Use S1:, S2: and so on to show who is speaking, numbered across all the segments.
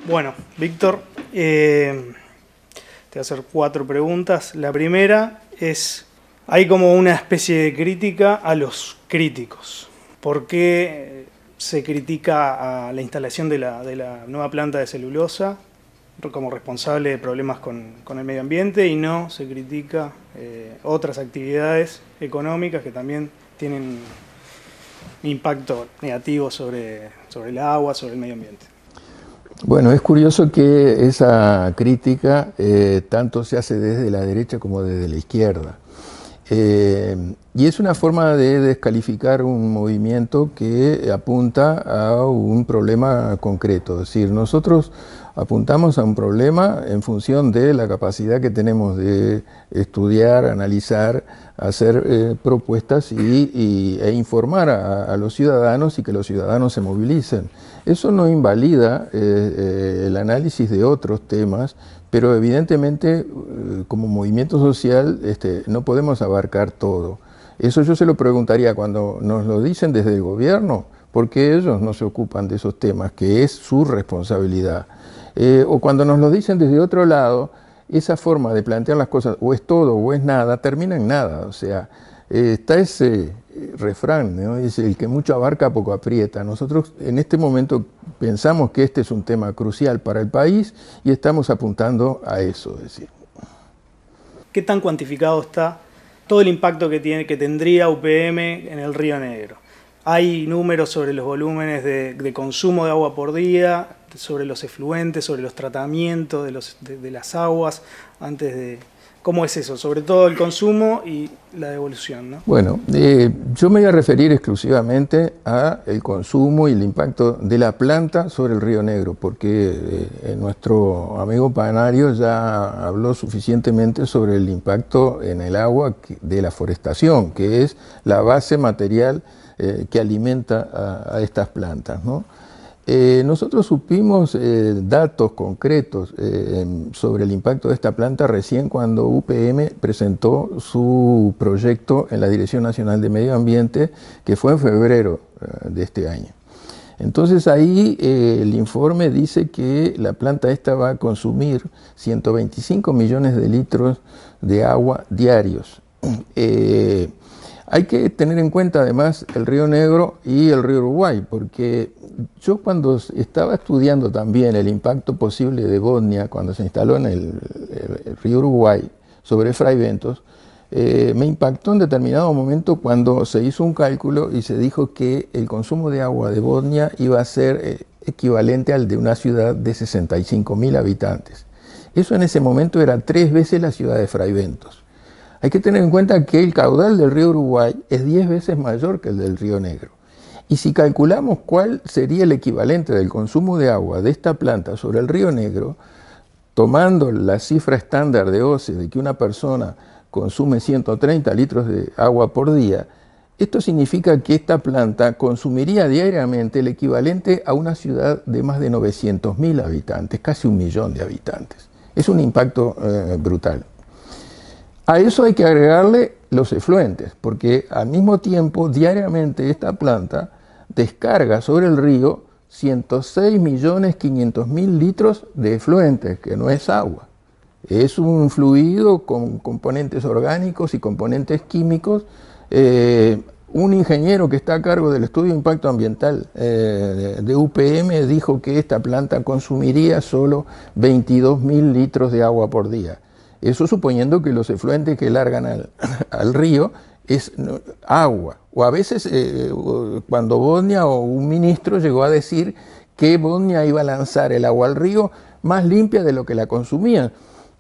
S1: Bueno, Víctor, te voy a hacer 4 preguntas. La primera es, hay como una especie de crítica a los críticos. ¿Por qué se critica a la instalación de la nueva planta de celulosa como responsable de problemas con el medio ambiente y no se critica otras actividades económicas que también tienen impacto negativo sobre el agua, sobre el medio ambiente?
S2: Bueno, es curioso que esa crítica tanto se hace desde la derecha como desde la izquierda. Y es una forma de descalificar un movimiento que apunta a un problema concreto. Es decir, nosotros apuntamos a un problema en función de la capacidad que tenemos de estudiar, analizar, hacer propuestas e informar a los ciudadanos y que los ciudadanos se movilicen. Eso no invalida el análisis de otros temas, pero evidentemente como movimiento social no podemos abarcar todo. Eso yo se lo preguntaría cuando nos lo dicen desde el gobierno, ¿por qué ellos no se ocupan de esos temas, que es su responsabilidad? O cuando nos lo dicen desde otro lado, esa forma de plantear las cosas, o es todo o es nada, termina en nada. O sea, está ese refrán, ¿no? Es el que mucho abarca, poco aprieta. Nosotros en este momento pensamos que este es un tema crucial para el país y estamos apuntando a eso. Es decir.
S1: ¿Qué tan cuantificado está todo el impacto que tendría UPM en el Río Negro? ¿Hay números sobre los volúmenes de consumo de agua por día, sobre los efluentes, sobre los tratamientos de las aguas antes de...? ¿Cómo es eso? Sobre todo el consumo y la devolución, ¿no?
S2: Bueno, yo me voy a referir exclusivamente al consumo y el impacto de la planta sobre el Río Negro, porque nuestro amigo Panario ya habló suficientemente sobre el impacto en el agua de la forestación, que es la base material que alimenta a estas plantas, ¿no? Nosotros supimos datos concretos sobre el impacto de esta planta recién cuando UPM presentó su proyecto en la Dirección Nacional de Medio Ambiente, que fue en febrero de este año. Entonces ahí el informe dice que la planta esta va a consumir 125 millones de litros de agua diarios. Hay que tener en cuenta además el Río Negro y el Río Uruguay, porque yo cuando estaba estudiando también el impacto posible de Bodnia cuando se instaló en el Río Uruguay sobre Fraiventos, me impactó en determinado momento cuando se hizo un cálculo y se dijo que el consumo de agua de Bodnia iba a ser equivalente al de una ciudad de 65.000 habitantes. Eso en ese momento era 3 veces la ciudad de Fraiventos. Hay que tener en cuenta que el caudal del río Uruguay es 10 veces mayor que el del Río Negro. Y si calculamos cuál sería el equivalente del consumo de agua de esta planta sobre el Río Negro, tomando la cifra estándar de OCE de que una persona consume 130 litros de agua por día, esto significa que esta planta consumiría diariamente el equivalente a una ciudad de más de 900.000 habitantes, casi 1 millón de habitantes. Es un impacto brutal. A eso hay que agregarle los efluentes, porque al mismo tiempo, diariamente esta planta descarga sobre el río 106.500.000 litros de efluentes, que no es agua. Es un fluido con componentes orgánicos y componentes químicos. Un ingeniero que está a cargo del estudio de impacto ambiental de UPM dijo que esta planta consumiría solo 22.000 litros de agua por día. Eso suponiendo que los efluentes que largan al río es agua. O a veces cuando Bodnia o un ministro llegó a decir que Bodnia iba a lanzar el agua al río más limpia de lo que la consumían.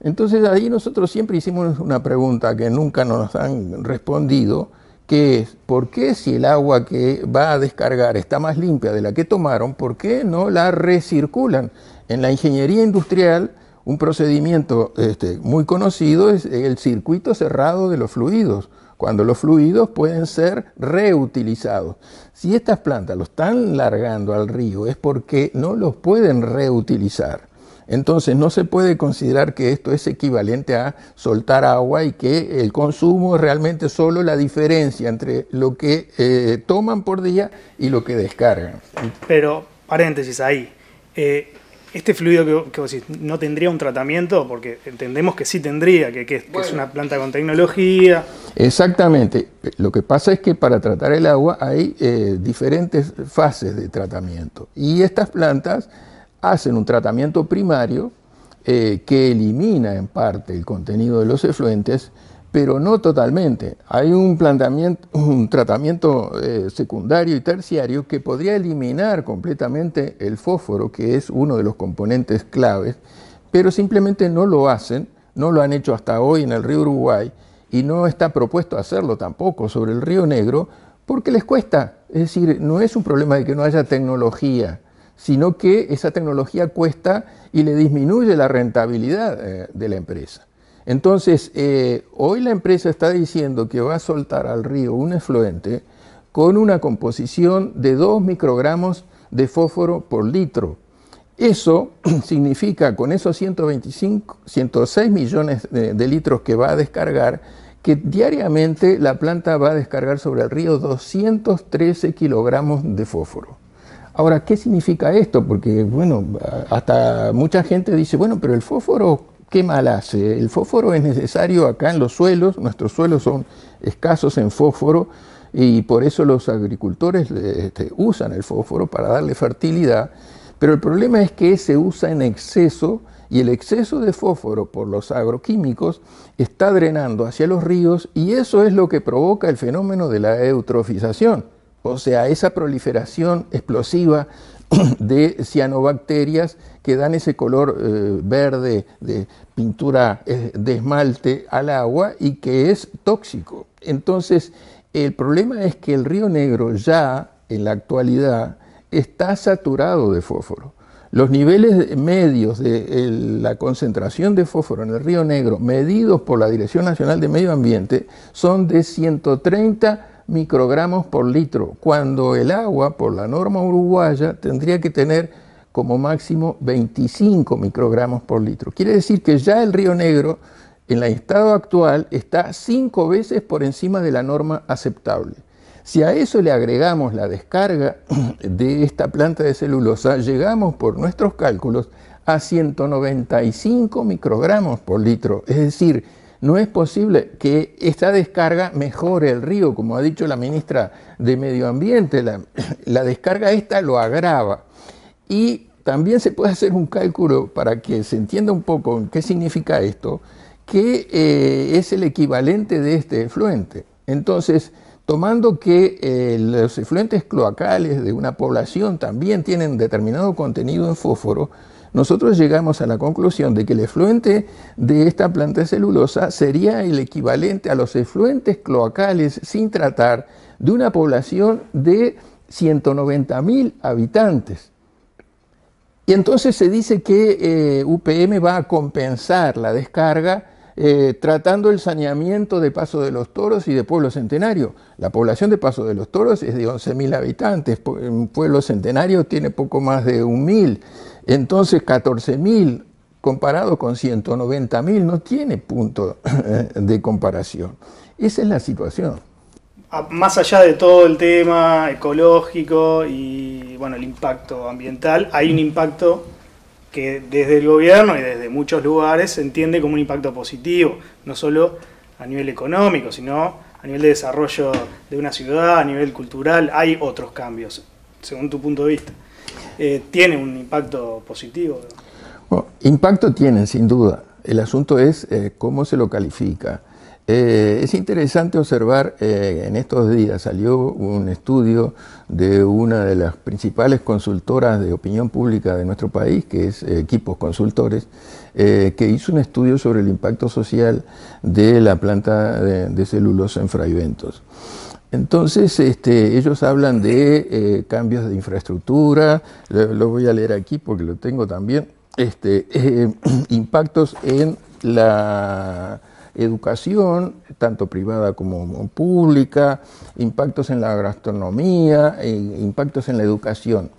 S2: Entonces ahí nosotros siempre hicimos una pregunta que nunca nos han respondido, que es, ¿por qué si el agua que va a descargar está más limpia de la que tomaron, por qué no la recirculan? En la ingeniería industrial, un procedimiento muy conocido es el circuito cerrado de los fluidos, cuando los fluidos pueden ser reutilizados. Si estas plantas los están largando al río es porque no los pueden reutilizar. Entonces no se puede considerar que esto es equivalente a soltar agua y que el consumo es realmente solo la diferencia entre lo que toman por día y lo que descargan.
S1: Pero, paréntesis ahí, este fluido que vos decís, ¿no tendría un tratamiento? Porque entendemos que sí tendría, que es una planta con tecnología.
S2: Exactamente. Lo que pasa es que para tratar el agua hay diferentes fases de tratamiento. Y estas plantas hacen un tratamiento primario que elimina en parte el contenido de los efluentes, pero no totalmente. Hay un tratamiento secundario y terciario que podría eliminar completamente el fósforo, que es uno de los componentes claves, pero simplemente no lo hacen, no lo han hecho hasta hoy en el río Uruguay, y no está propuesto hacerlo tampoco sobre el río Negro, porque les cuesta. Es decir, no es un problema de que no haya tecnología, sino que esa tecnología cuesta y le disminuye la rentabilidad de la empresa. Entonces, hoy la empresa está diciendo que va a soltar al río un efluente con una composición de 2 microgramos de fósforo por litro. Eso significa, con esos 106 millones de litros que va a descargar, que diariamente la planta va a descargar sobre el río 213 kilogramos de fósforo. Ahora, ¿qué significa esto? Porque, bueno, hasta mucha gente dice, bueno, pero el fósforo, ¿qué mal hace? El fósforo es necesario acá en los suelos, nuestros suelos son escasos en fósforo y por eso los agricultores usan el fósforo para darle fertilidad, pero el problema es que se usa en exceso y el exceso de fósforo por los agroquímicos está drenando hacia los ríos y eso es lo que provoca el fenómeno de la eutrofización, o sea, esa proliferación explosiva de cianobacterias que dan ese color verde de pintura de esmalte al agua y que es tóxico. Entonces, el problema es que el río Negro ya en la actualidad está saturado de fósforo. Los niveles medios de la concentración de fósforo en el río Negro, medidos por la Dirección Nacional de Medio Ambiente, son de 130 microgramos por litro, cuando el agua, por la norma uruguaya, tendría que tener como máximo 25 microgramos por litro. Quiere decir que ya el río Negro, en el estado actual, está 5 veces por encima de la norma aceptable. Si a eso le agregamos la descarga de esta planta de celulosa, llegamos por nuestros cálculos a 195 microgramos por litro. Es decir, no es posible que esta descarga mejore el río, como ha dicho la ministra de Medio Ambiente. La descarga esta lo agrava. Y también se puede hacer un cálculo para que se entienda un poco qué significa esto, que es el equivalente de este efluente. Entonces, tomando que los efluentes cloacales de una población también tienen determinado contenido en fósforo, nosotros llegamos a la conclusión de que el efluente de esta planta de celulosa sería el equivalente a los efluentes cloacales sin tratar de una población de 190.000 habitantes. Y entonces se dice que UPM va a compensar la descarga tratando el saneamiento de Paso de los Toros y de Pueblo Centenario. La población de Paso de los Toros es de 11.000 habitantes, Pueblo Centenario tiene poco más de 1.000. Entonces 14.000 comparado con 190.000 no tiene punto de comparación. Esa es la situación.
S1: Más allá de todo el tema ecológico y bueno, el impacto ambiental, hay un impacto que desde el gobierno y desde muchos lugares se entiende como un impacto positivo, no solo a nivel económico, sino a nivel de desarrollo de una ciudad, a nivel cultural. Hay otros cambios, según tu punto de vista. ¿Tiene un impacto positivo?
S2: Bueno, impacto tienen, sin duda. El asunto es cómo se lo califica. Es interesante observar, en estos días salió un estudio de una de las principales consultoras de opinión pública de nuestro país, que es Equipos Consultores, que hizo un estudio sobre el impacto social de la planta de celulosa en Fraiventos. Entonces, ellos hablan de cambios de infraestructura, lo voy a leer aquí porque lo tengo también, impactos en la educación, tanto privada como pública, impactos en la gastronomía, impactos en la educación.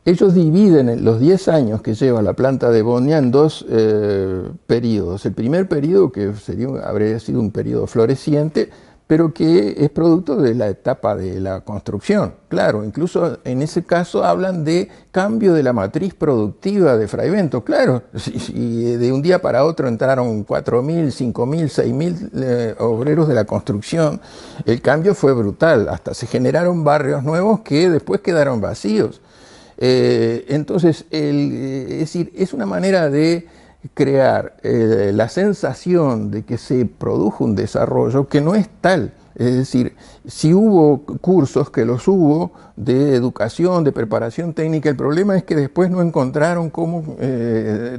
S2: Ellos dividen los 10 años que lleva la planta de Bonia en 2 periodos. El primer periodo, que habría sido un periodo floreciente, pero que es producto de la etapa de la construcción. Claro, incluso en ese caso hablan de cambio de la matriz productiva de Fraiventos. Claro, si de un día para otro entraron 4.000, 5.000, 6.000 obreros de la construcción, el cambio fue brutal. Hasta se generaron barrios nuevos que después quedaron vacíos. Entonces, es decir, es una manera de crear la sensación de que se produjo un desarrollo que no es tal. Es decir, si hubo cursos, que los hubo, de educación, de preparación técnica, el problema es que después no encontraron cómo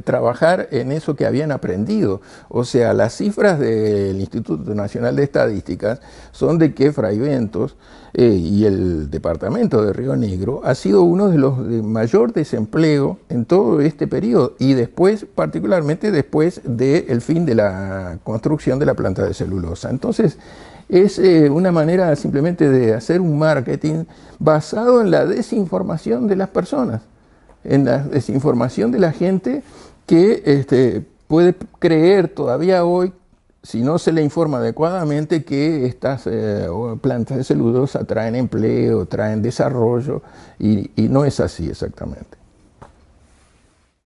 S2: trabajar en eso que habían aprendido. O sea, las cifras del Instituto Nacional de Estadísticas son de que Fraiventos y el departamento de Río Negro ha sido uno de los de mayor desempleo en todo este periodo, y después, particularmente después del fin de la construcción de la planta de celulosa. Entonces, es una manera simplemente de hacer un marketing basado en la desinformación de las personas, en la desinformación de la gente que puede creer todavía hoy, si no se le informa adecuadamente, que estas plantas de celulosa traen empleo, traen desarrollo, y no es así exactamente.